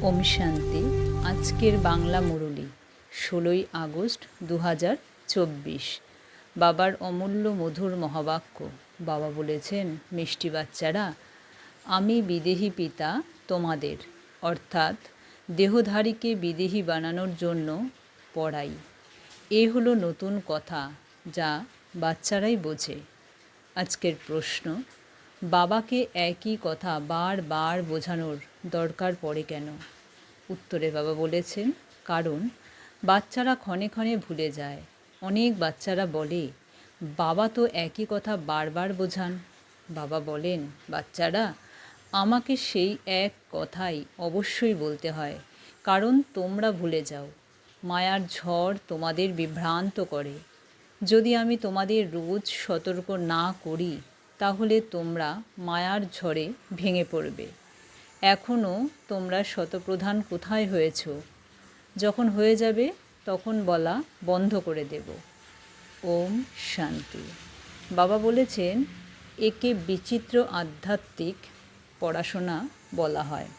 ওম শান্তি। আজকের বাংলা মুরলি 16ই আগস্ট 2024। বাবার অমূল্য মধুর মহাবাক্য। বাবা বলেছেন, মিষ্টি বাচ্চারা, আমি বিদেহী পিতা তোমাদের, অর্থাৎ দেহধারীকে বিদেহী বানানোর জন্য পড়াই। এ হলো নতুন কথা, যা বাচ্চারাই বোঝে। আজকের প্রশ্ন, বাবাকে একই কথা বারবার বোঝানোর দরকার পড়ে কেন? উত্তরে বাবা বলেছেন, কারণ বাচ্চারা ক্ষণে ক্ষণে ভুলে যায়। অনেক বাচ্চারা বলে, বাবা তো একই কথা বারবার বোঝান। বাবা বলেন, বাচ্চারা, আমাকে সেই এক কথাই অবশ্যই বলতে হয়, কারণ তোমরা ভুলে যাও। মায়ার ঝড় তোমাদের বিভ্রান্ত করে। যদি আমি তোমাদের রোজ সতর্ক না করি, তাহলে তোমরা মায়ার ঝড়ে ভেঙে পড়বে। এখনও তোমরা শতপ্রধান কোথায় হয়েছ? যখন হয়ে যাবে তখন বলা বন্ধ করে দেব। ওম শান্তি। বাবা বলেছেন, একে বিচিত্র আধ্যাত্মিক পড়াশোনা বলা হয়।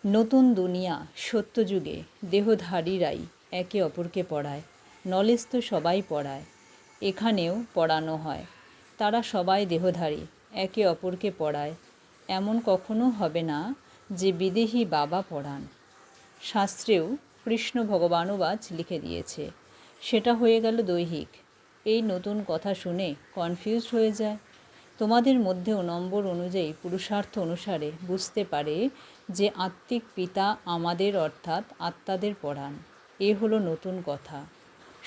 নতুন দুনিয়া সত্যযুগে দেহধারীরাই একে অপরকে পড়ায়। নলেজ তো সবাই পড়ায়, এখানেও পড়ানো হয়। তারা সবাই দেহধারী, একে অপরকে পড়ায়। এমন কখনো হবে না যে বিদেহী বাবা পড়ান। শাস্ত্রেও কৃষ্ণ ভগবানুবাচ লিখে দিয়েছে, সেটা হয়ে গেল দৈহিক। এই নতুন কথা শুনে কনফিউজড হয়ে যায়। তোমাদের মধ্যেও নম্বর অনুযায়ী পুরুষার্থ অনুসারে বুঝতে পারে যে আত্মিক পিতা আমাদের অর্থাৎ আত্মাদের পড়ান। এ হলো নতুন কথা।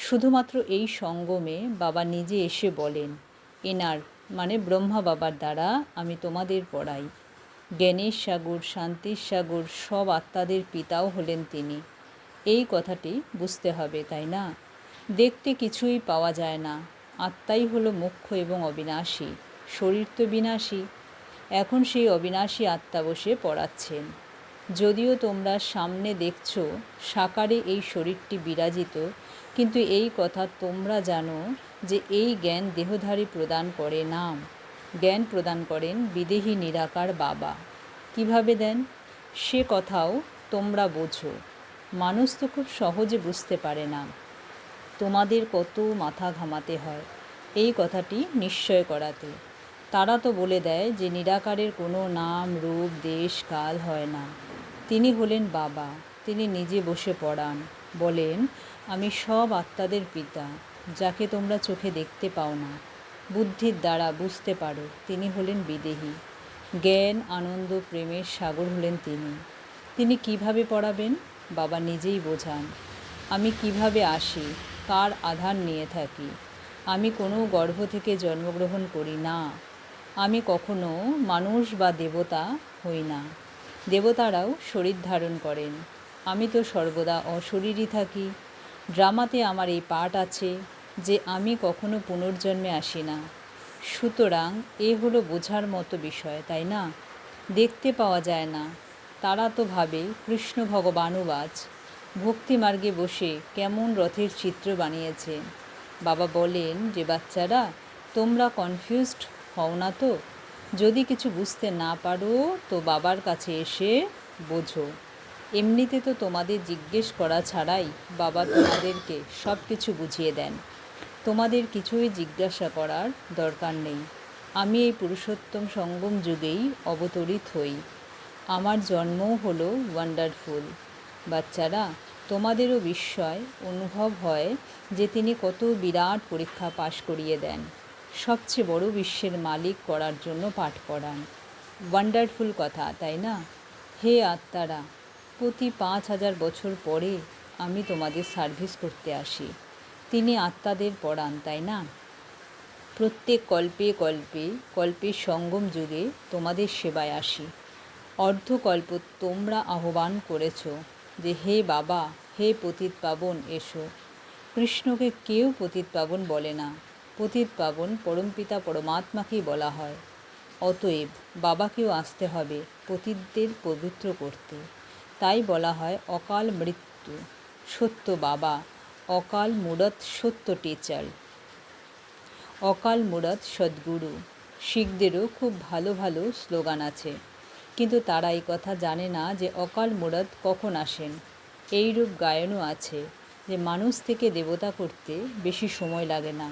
শুধুমাত্র এই সঙ্গমে বাবা নিজে এসে বলেন, এনার মানে ব্রহ্মা বাবার দ্বারা আমি তোমাদের পড়াই। জ্ঞানের সাগর, শান্তির সাগর, সব আত্মাদের পিতাও হলেন তিনি। এই কথাটি বুঝতে হবে, তাই না? দেখতে কিছুই পাওয়া যায় না, আত্মাই হলো মুখ্য এবং অবিনাশী। শরীর তো বিনাশী। এখন সেই অবিনাশী আত্মা বসে পড়াচ্ছেন। যদিও তোমরা সামনে দেখছো সাকারে এই শরীরটি বিরাজিত, কিন্তু এই কথা তোমরা জানো যে এই জ্ঞান দেহধারী প্রদান করে নাম। জ্ঞান প্রদান করেন বিদেহী নিরাকার বাবা। কিভাবে দেন সে কথাও তোমরা বোঝো। মানুষ তো খুব সহজে বুঝতে পারে না। তোমাদের কত মাথা ঘামাতে হয় এই কথাটি নিশ্চয় করাতে। তারা তো বলে দেয় যে নিরাকারের কোনো নাম, রূপ, দেশ, কাল হয় না। তিনি হলেন বাবা। তিনি নিজে বসে পড়ান, বলেন, আমি সব আত্মাদের পিতা। যাকে তোমরা চোখে দেখতে পাও না, বুদ্ধির দ্বারা বুঝতে পারো, তিনি হলেন বিদেহী। জ্ঞান, আনন্দ, প্রেমের সাগর হলেন তিনি। তিনি কিভাবে পড়াবেন? বাবা নিজেই বোঝান। আমি কিভাবে আসি, কার আধার নিয়ে থাকি। আমি কোনো গর্ভ থেকে জন্মগ্রহণ করি না। আমি কখনো মানুষ বা দেবতা হই না। দেবতারাও শরীর ধারণ করেন। আমি তো সর্বদা অশরীরই থাকি। ড্রামাতে আমার এই পাঠ আছে যে আমি কখনো পুনর্জন্মে আসি না। সুতরাং এ হলো বোঝার মতো বিষয়, তাই না? দেখতে পাওয়া যায় না। তারা তো ভাবে কৃষ্ণ ভগবানুবাচ ভক্তিমার্গে বসে কেমন রথের চিত্র বানিয়েছে। বাবা বলেন যে বাচ্চারা, তোমরা কনফিউজড হও না তো? যদি কিছু বুঝতে না পারো তো বাবার কাছে এসে বোঝো। এমনিতে তো তোমাদের জিজ্ঞেস করা ছাড়াই বাবা তোমাদেরকে সব কিছু বুঝিয়ে দেন। তোমাদের কিছুই জিজ্ঞাসা করার দরকার নেই। আমি এই পুরুষোত্তম সঙ্গম যুগেই অবতরিত হই। আমার জন্মও হলো ওয়ান্ডারফুল। বাচ্চারা, তোমাদেরও বিস্ময় অনুভব হয় যে তিনি কত বিরাট পরীক্ষা পাশ করিয়ে দেন। সবচেয়ে বড় বিশ্বের মালিক করার জন্য পাঠ করান। ওয়ান্ডারফুল কথা, তাই না? হে আত্মারা, প্রতি 5000 বছর পরে আমি তোমাদের সার্ভিস করতে আসি। তিনি আত্মাদের পড়ান, তাই না? প্রত্যেক কল্পে কল্পে কল্পের সঙ্গম যুগে তোমাদের সেবায় আসি। অর্ধকল্প তোমরা আহ্বান করেছ যে হে বাবা, হে পতিত পাবন এসো। কৃষ্ণকে কেউ পতিত পাবন বলে না। পতিত পাবন পরমপিতা পরমাত্মাকেই বলা হয়। অতএব বাবাকেও আসতে হবে পতিতদের পবিত্র করতে। তাই বলা হয় অকাল মৃত্যু সত্য বাবা, অকাল মূরত সত্য টিচার, অকাল মূরত সদ্গুরু। শিখদেরও খুব ভালো ভালো স্লোগান আছে। কিন্তু তারা এই কথা জানে না যে অকাল মুরাদ কখন আসেন। এইরূপ গায়নও আছে যে মানুষ থেকে দেবতা করতে বেশি সময় লাগে না,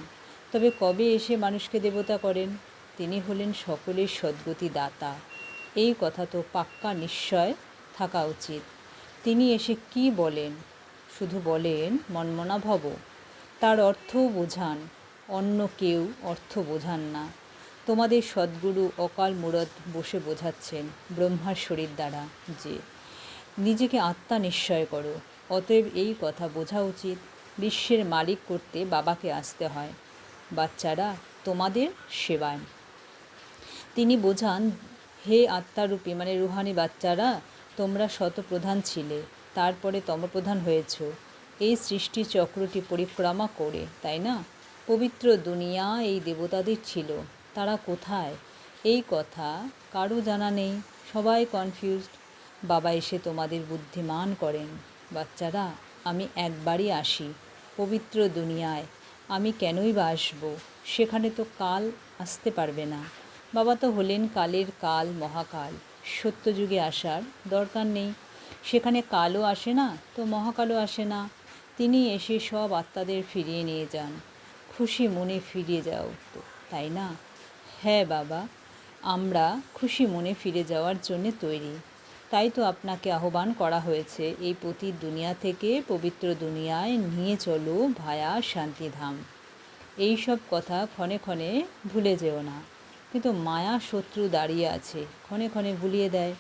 তবে কবে এসে মানুষকে দেবতা করেন? তিনি হলেন সকলের সদ্গতি দাতা। এই কথা তো পাক্কা নিশ্চয় থাকা উচিত। তিনি এসে কি বলেন? শুধু বলেন মন্মনা ভব। তার অর্থও বোঝান, অন্য কেউ অর্থ বোঝান না। তোমাদের সদ্গুরু অকাল মুরাদ বসে বোঝাচ্ছেন ব্রহ্মার শরীর দ্বারা যে নিজেকে আত্মা নিশ্চয় করো। অতএব এই কথা বোঝা উচিত, বিশ্বের মালিক করতে বাবাকে আসতে হয়। বাচ্চারা, তোমাদের সেবায়। তিনি বোঝান, হে আত্মারূপী মানে রুহানি বাচ্চারা, তোমরা শতপ্রধান ছিলে, তারপরে তমপ্রধান হয়েছ এই সৃষ্টি চক্রটি পরিক্রমা করে, তাই না? পবিত্র দুনিয়া এই দেবতাদের ছিল, তারা কোথায়? এই কথা কারও জানা নেই, সবাই কনফিউজড। বাবা এসে তোমাদের বুদ্ধিমান করেন। বাচ্চারা, আমি একবারই আসি পবিত্র দুনিয়ায়, আমি কেনই বা আসবো? সেখানে তো কাল আসতে পারবে না। বাবা তো হলেন কালের কাল, মহাকাল। সত্যযুগে আসার দরকার নেই, সেখানে কালও আসে না তো মহাকালও আসে না। তিনি এসে সব আত্মাদের ফিরিয়ে নিয়ে যান। খুশি মনে ফিরে যাও তো, তাই না? হ্যাঁ বাবা, আমরা খুশি মনে ফিরে যাওয়ার জন্যে তৈরি। তাই তো আপনাকে আহ্বান করা হয়েছে এই পতিত দুনিয়া থেকে পবিত্র দুনিয়ায় নিয়ে চলো ভায়া শান্তিধাম। এই সব কথা ক্ষণে ক্ষণে ভুলে যেও না। কিন্তু মায়া শত্রু দাঁড়িয়ে আছে, ক্ষণে ক্ষণে ভুলিয়ে দেয়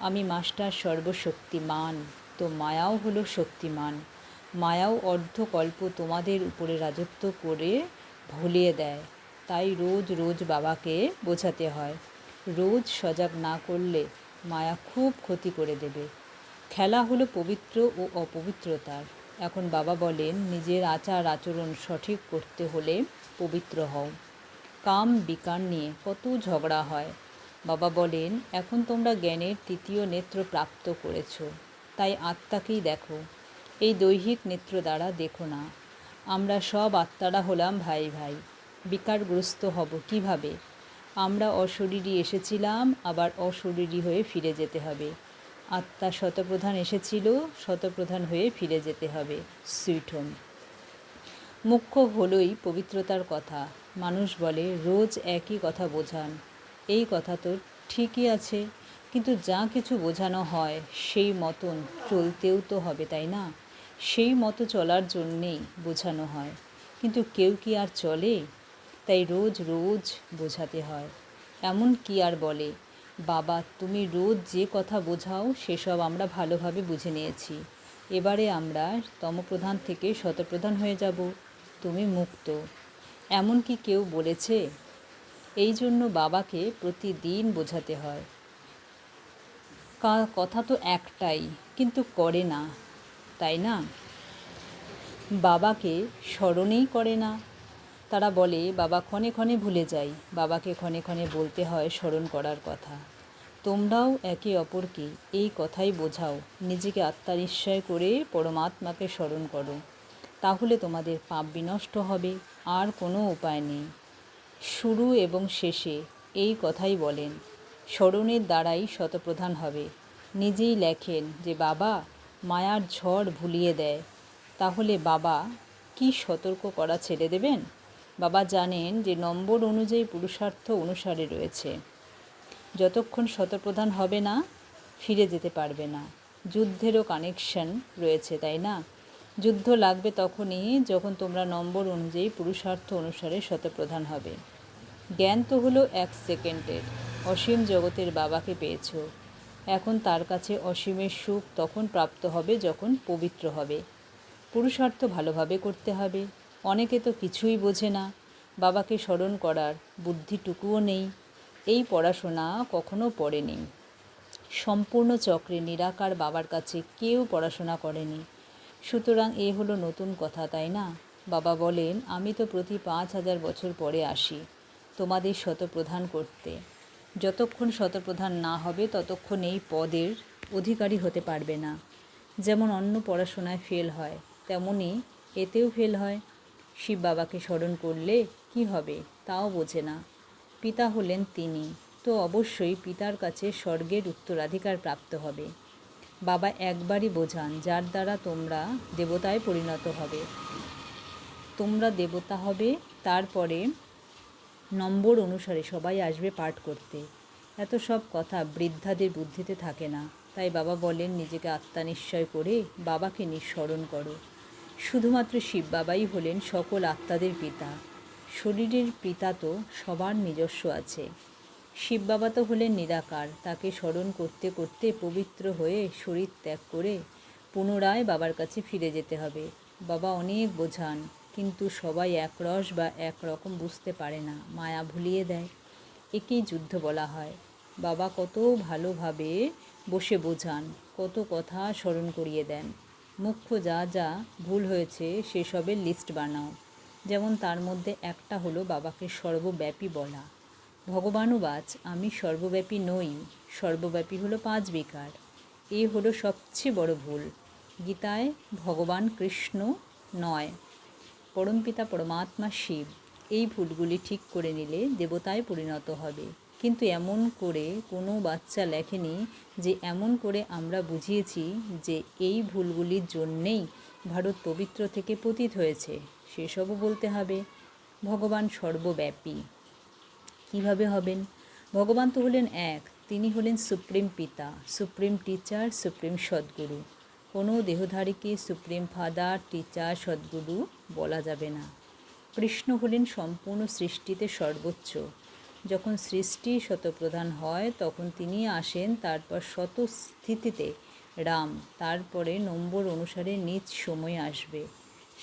আমি মাস্টার সর্বশক্তিমান, তো মায়াও হলো শক্তিমান। মায়াও অর্ধকল্প তোমাদের উপরে রাজত্ব করে ভুলিয়ে দেয়। তাই রোজ রোজ বাবাকে বোঝাতে হয়। রোজ সজাগ না করলে মায়া খুব ক্ষতি করে দেবে। খেলা হলো পবিত্র ও অপবিত্রতার। এখন বাবা বলেন, নিজের আচার আচরণ সঠিক করতে হলে পবিত্র হও। কাম বিকার নিয়ে কত ঝগড়া হয়। বাবা বলেন, এখন তোমরা জ্ঞানের তৃতীয় নেত্র প্রাপ্ত করেছ, তাই আত্মাকেই দেখো, এই দৈহিক নেত্র দ্বারা দেখো না। আমরা সব আত্মারা হলাম ভাই ভাই। বিকারগ্রস্ত হব কিভাবে? আমরা অশরীরী এসেছিলাম, আবার অশরীরী হয়ে ফিরে যেতে হবে। আত্মা শতপ্রধান এসেছিল, শতপ্রধান হয়ে ফিরে যেতে হবে সুইট হোম। মুখ্য হলোই পবিত্রতার কথা। মানুষ বলে রোজ একই কথা বোঝান। এই কথা তো ঠিকই আছে, কিন্তু যা কিছু বোঝানো হয় সেই মতন চলতেও তো হবে, তাই না? সেই মতো চলার জন্যেই বোঝানো হয়, কিন্তু কেউ কি আর চলে? তাই রোজ রোজ বোঝাতে হয়। এমন কি আর বলে, বাবা তুমি রোজ যে কথা বোঝাও সেসব আমরা ভালোভাবে বুঝে নিয়েছি, এবারে আমরা তমপ্রধান থেকে শতপ্রধান হয়ে যাব, তুমি মুক্ত। এমন কি কেউ বলেছে? এই জন্য বাবাকে প্রতিদিন বোঝাতে হয়। কথা তো একটাই, কিন্তু করে না, তাই না? বাবাকে স্মরণেই করে না। তারা বলে বাবা ক্ষণে ক্ষণে ভুলে যাই। বাবাকে ক্ষণে ক্ষণে বলতে হয় স্মরণ করার কথা। তোমরাও একে অপরকে এই কথাই বোঝাও, নিজেকে আত্মনিশ্চয় করে পরমাত্মাকে স্মরণ করো, তাহলে তোমাদের পাপ বিনষ্ট হবে। আর কোনো উপায় নেই। শুরু এবং শেষে এই কথাই বলেন, স্মরণের দ্বারাই শতপ্রধান হবে। নিজেই লেখেন যে বাবা মায়ার ঝড় ভুলিয়ে দেয়। তাহলে বাবা কি সতর্ক করা ছেড়ে দেবেন? বাবা জানেন যে নম্বর অনুযায়ী পুরুষার্থ অনুসারে রয়েছে। যতক্ষণ শতপ্রধান হবে না, ফিরে যেতে পারবে না। যুদ্ধেরও কানেকশন রয়েছে, তাই না? যুদ্ধ লাগবে তখনই যখন তোমরা নম্বর অনুযায়ী পুরুষার্থ অনুসারে শতপ্রধান হবে। জ্ঞান তো হলো 1 সেকেন্ডের। অসীম জগতের বাবাকে পেয়েছ, এখন তার কাছে অসীমের সুখ তখন প্রাপ্ত হবে যখন পবিত্র হবে। পুরুষার্থ ভালোভাবে করতে হবে। অনেকে তো কিছুই বোঝে না, বাবাকে স্মরণ করার বুদ্ধিটুকুও নেই। এই পড়াশোনা কখনো পড়েনি। সম্পূর্ণ চক্রে নিরাকার বাবার কাছে কেউ পড়াশোনা করেনি। সুতরাং এ হলো নতুন কথা, তাই না? বাবা বলেন, আমি তো প্রতি 5000 বছর পরে আসি তোমাদের শতপ্রধান করতে। যতক্ষণ শতপ্রধান না হবে ততক্ষণ এই পদের অধিকারী হতে পারবে না। যেমন অন্য পড়াশোনায় ফেল হয়, তেমনি এতেও ফেল হয়। শিব বাবাকে স্মরণ করলে কি হবে তাও বোঝে না। পিতা হলেন তিনি, তো অবশ্যই পিতার কাছে স্বর্গের উত্তরাধিকার প্রাপ্ত হবে। বাবা একবারই বোঝান, যার দ্বারা তোমরা দেবতায় পরিণত হবে। তোমরা দেবতা হবে, তারপরে নম্বর অনুসারে সবাই আসবে পাঠ করতে। এত সব কথা বৃদ্ধাদের বুদ্ধিতে থাকে না। তাই বাবা বলেন, নিজেকে আত্মানিশ্চয় করে বাবাকে নিঃস্মরণ করো। শুধুমাত্র শিব বাবাই হলেন সকল আত্মাদের পিতা। শরীরের পিতা তো সবার নিজস্ব আছে। শিব বাবা তো হলেন নিরাকার। তাকে স্মরণ করতে করতে পবিত্র হয়ে শরীর ত্যাগ করে পুনরায় বাবার কাছে ফিরে যেতে হবে। বাবা অনেক বোঝান, কিন্তু সবাই একরস বা একরকম বুঝতে পারে না, মায়া ভুলিয়ে দেয়। একেই যুদ্ধ বলা হয়। বাবা কত ভালোভাবে বসে বোঝান, কত কথা স্মরণ করিয়ে দেন। মুখ্য যা যা ভুল হয়েছে সেসবের লিস্ট বানাও। যেমন তার মধ্যে একটা হলো বাবাকে সর্বব্যাপী বলা। ভগবানুবাচ, আমি সর্বব্যাপী নই। সর্বব্যাপী হলো 5 বিকার। এই হলো সবচেয়ে বড় ভুল। গীতায় ভগবান কৃষ্ণ নয়, পরমপিতা পরমাত্মা শিব। এই ভুলগুলি ঠিক করে নিলে দেবতায় পরিণত হবে। কিন্তু এমন করে কোনো বাচ্চা লেখেনি যে এমন করে আমরা বুঝিয়েছি যে এই ভুলগুলির জন্যেই ভারত পবিত্র থেকে পতিত হয়েছে, সেসবও বলতে হবে। ভগবান সর্বব্যাপী কিভাবে হবেন? ভগবান তো হলেন এক, তিনি হলেন সুপ্রিম পিতা, সুপ্রিম টিচার, সুপ্রিম সদ্গুরু। কোনো দেহধারীকে সুপ্রিম ফাদার, টিচার, সদ্গুরু বলা যাবে না। কৃষ্ণ হলেন সম্পূর্ণ সৃষ্টিতে সর্বোচ্চ। যখন সৃষ্টি শতপ্রধান হয় তখন তিনি আসেন, তারপর শত স্থিতিতে রাম, তারপরে নম্বর অনুসারে নিজ সময় আসবে।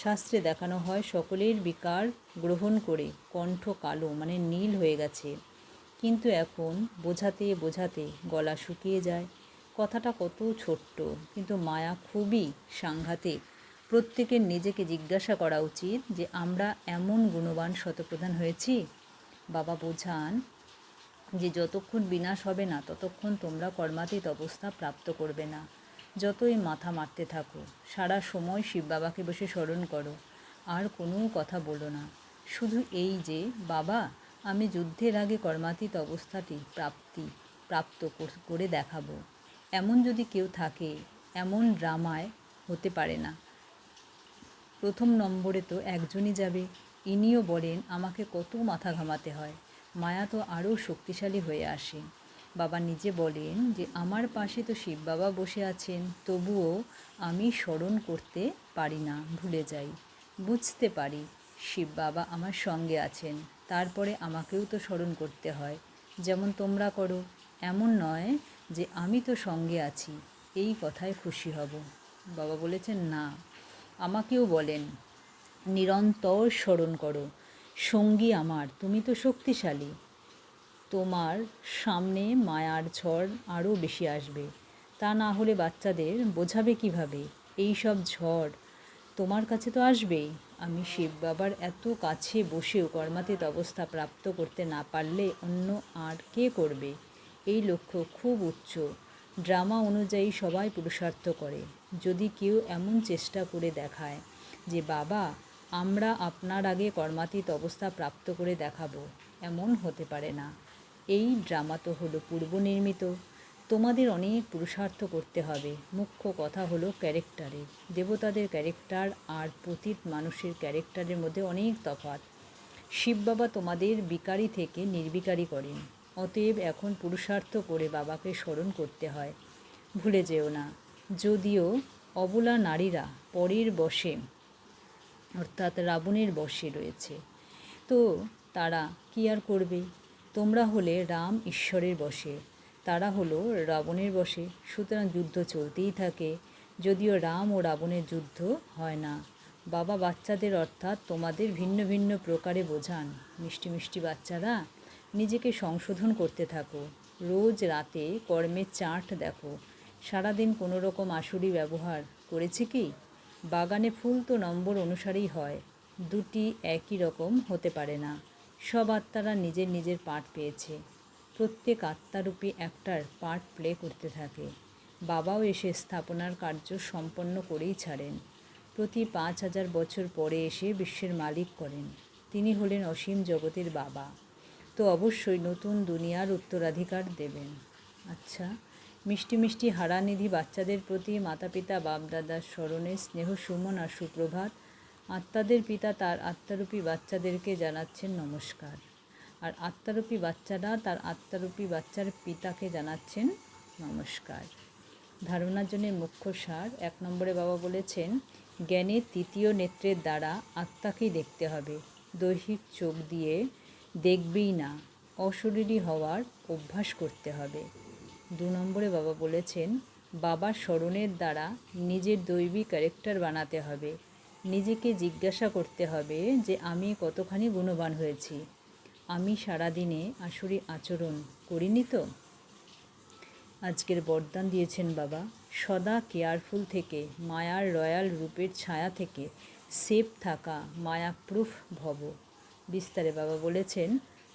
শাস্ত্রে দেখানো হয় সকলের বিকার গ্রহণ করে কণ্ঠ কালো মানে নীল হয়ে গেছে। কিন্তু এখন বোঝাতে বোঝাতে গলা শুকিয়ে যায়। কথাটা কত ছোট্ট, কিন্তু মায়া খুবই সাংঘাতিক। প্রত্যেকের নিজেকে জিজ্ঞাসা করা উচিত যে আমরা এমন গুণবান শতপ্রধান হয়েছি। বাবা বোঝান যে যতক্ষণ বিনাশ হবে না ততক্ষণ তোমরা কর্মাতীত অবস্থা প্রাপ্ত করবে না। যতই মাথা মারতে থাকো, সারা সময় শিব বাবাকে বসে স্মরণ করো, আর কোনো কথা বলো না। শুধু এই যে বাবা, আমি যুদ্ধের আগে কর্মাতীত অবস্থাটি প্রাপ্ত করে দেখাবো। এমন যদি কেউ থাকে, এমন ড্রামায় হতে পারে না। প্রথম নম্বরে তো একজনই যাবে। ইনিও বলেন আমাকে কত মাথা ঘামাতে হয়, মায়া তো আরও শক্তিশালী হয়ে আসে। বাবা নিজে বলেন যে আমার পাশে তো শিব বাবা বসে আছেন, তবুও আমি স্মরণ করতে পারি না, ভুলে যাই। বুঝতে পারি শিব বাবা আমার সঙ্গে আছেন, তারপরে আমাকেও তো স্মরণ করতে হয়, যেমন তোমরা করো। এমন নয় যে আমি তো সঙ্গে আছি, এই কথায় খুশি হব। বাবা বলেছেন না, আমাকেও বলেন নিরন্তর স্মরণ করো, সঙ্গী আমার, তুমি তো শক্তিশালী। তোমার সামনে মায়ার ঝড় আরও বেশি আসবে। তা না হলে বাচ্চাদের বোঝাবে কিভাবে? এই সব ঝড় তোমার কাছে তো আসবেই। আমি শিব বাবার এত কাছে বসেও কর্মাতীত অবস্থা প্রাপ্ত করতে না পারলে অন্য আর কে করবে? এই লক্ষ্য খুব উচ্চ। ড্রামা অনুযায়ী সবাই পুরুষার্থ করে। যদি কেউ এমন চেষ্টা করে দেখায় যে বাবা আমরা আপনার আগে কর্মাতীত অবস্থা প্রাপ্ত করে দেখাবো, এমন হতে পারে না। এই ড্রামা তো হলো পূর্বনির্মিত। তোমাদের অনেক পুরুষার্থ করতে হবে। মুখ্য কথা হলো ক্যারেক্টারের। দেবতাদের ক্যারেক্টার আর পতিত মানুষের ক্যারেক্টারের মধ্যে অনেক তফাৎ। শিব বাবা তোমাদের বিকারী থেকে নির্বিকারী করেন। অতএব এখন পুরুষার্থ করে বাবাকে স্মরণ করতে হয়, ভুলে যেও না। যদিও অবলা নারীরা পরের বশে অর্থাৎ রাবণের বশে রয়েছে, তো তারা কি আর করবে? তোমরা হলে রাম ঈশ্বরের বশে, তারা হলো রাবণের বশে। সুতরাং যুদ্ধ চলতেই থাকে, যদিও রাম ও রাবণের যুদ্ধ হয় না। বাবা বাচ্চাদের অর্থাৎ তোমাদের ভিন্ন ভিন্ন প্রকারে বোঝান। মিষ্টি মিষ্টি বাচ্চারা, নিজেকে সংশোধন করতে থাকো। রোজ রাতে কর্মের চার্ট দেখো। সারাদিন কোনো রকম আসুরি ব্যবহার করেছে কি? বাগানে ফুল তো নম্বর অনুসারেই হয়, দুটি একই রকম হতে পারে না। সব আত্মারা নিজের নিজের পার্ট পেয়েছে। প্রত্যেক আত্মারূপী একটার পার্ট প্লে করতে থাকে। বাবাও এসে স্থাপনার কার্য সম্পন্ন করেই ছাড়েন। প্রতি 5000 বছর পরে এসে বিশ্বের মালিক করেন। তিনি হলেন অসীম জগতের বাবা। তো অবশ্যই নতুন দুনিয়ার উত্তরাধিকার দেবেন। আচ্ছা, মিষ্টি মিষ্টি হারানিধি বাচ্চাদের প্রতি মাতা পিতা বাপদাদার স্মরণে স্নেহ সুমন আর সুপ্রভাত। আত্মাদের পিতা তার আত্মারূপী বাচ্চাদেরকে জানাচ্ছেন নমস্কার, আর আত্মারূপী বাচ্চারা তার আত্মারূপী বাচ্চার পিতাকে জানাচ্ছেন নমস্কার। ধারণার জন্য মুখ্য সার 1 নম্বরে বাবা বলেছেন, জ্ঞানের তৃতীয় নেত্রের দ্বারা আত্মাকেই দেখতে হবে, দৈহিক চোখ দিয়ে দেখবেই না, অশরীরী হওয়ার অভ্যাস করতে হবে। 2 নম্বরে বাবা বলেছেন, বাবার স্মরণের দ্বারা নিজের দৈবিক ক্যারেক্টার বানাতে হবে, নিজেকে জিজ্ঞাসা করতে হবে যে আমি কতখানি গুণবান হয়েছি, আমি সারাদিনে আসরি আচরণ করিনি তো। আজকের বরদান দিয়েছেন বাবা, সদা কেয়ারফুল থেকে, মায়ার রয়্যাল রূপের ছায়া থেকে সেফ থাকা, মায়াপ্রুফ ভব। বিস্তারে বাবা বলেছেন,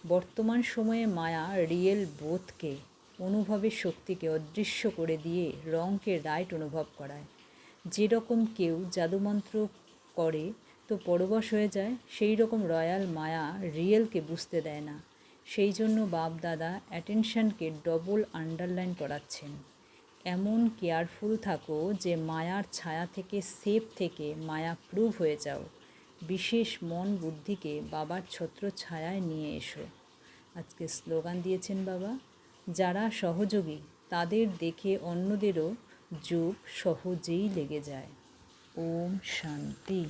বর্তমান সময়ে মায়া রিয়েল বোধকে, অনুভবের শক্তিকে অদৃশ্য করে দিয়ে রঙকে রাইট অনুভব করায়। যেরকম কেউ জাদুমন্ত্র করে তো পরবশ হয়ে যায়, সেই রকম রয়্যাল মায়া রিয়েলকে বুঝতে দেয় না। সেই জন্য বাপ দাদা অ্যাটেনশনকে ডবল আন্ডারলাইন করাচ্ছেন। এমন কেয়ারফুল থাকো যে মায়ার ছায়া থেকে সেফ থেকে মায়া প্রুভ হয়ে যাও। বিশেষ মন বুদ্ধিকে বাবার ছত্র ছায়ায় নিয়ে এসো। আজকে স্লোগান দিয়েছেন বাবা, যারা সহযোগী তাদের দেখে অন্যদেরও যোগ সহজেই লেগে যায়। ওম শান্তি।